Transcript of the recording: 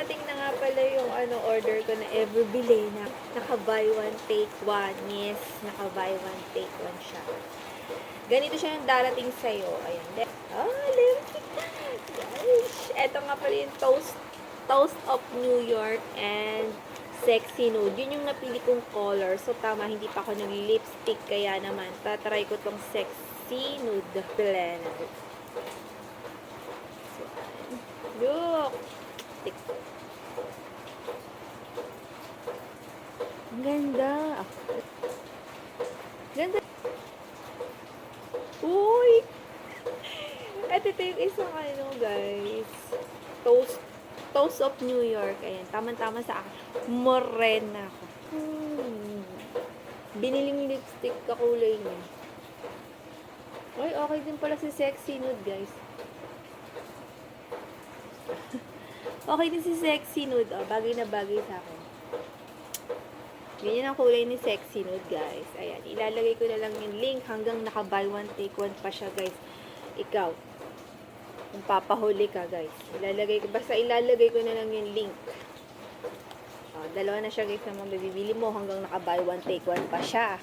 dumating na nga pala yung order ko na Everbili na naka-buy one, take one. Yes, naka-buy one, take one siya. Ganito siya yung darating sa'yo. Ayan. Lipstick. Guys, eto nga pala yung Toast of New York and Sexy Nude. Yun yung napili kong color. So, tama, hindi pa ako nag-lipstick. Kaya naman, tatry ko tong Sexy Nude blend. So, look! Ang ganda. Ganda. Uy! At ito yung isang guys. Toast of New York. Ayan, tama-tama sa akin. Morena ako. Biniling lipstick kakulay niya. Ay, okay din pala si Sexy Nude, guys. Okay din si Sexy Nude. Oh, bagay na bagay sa akin. Ganyan ang kulay ni Sexy Nude, guys. Ayan, ilalagay ko na lang yung link hanggang naka-buy one, take one pa siya, guys. Ikaw, kung papahuli ka, guys. Basta ilalagay ko na lang yung link. Oh, dalawa na siya, guys, na mabibili mo hanggang naka-buy one, take one pa siya.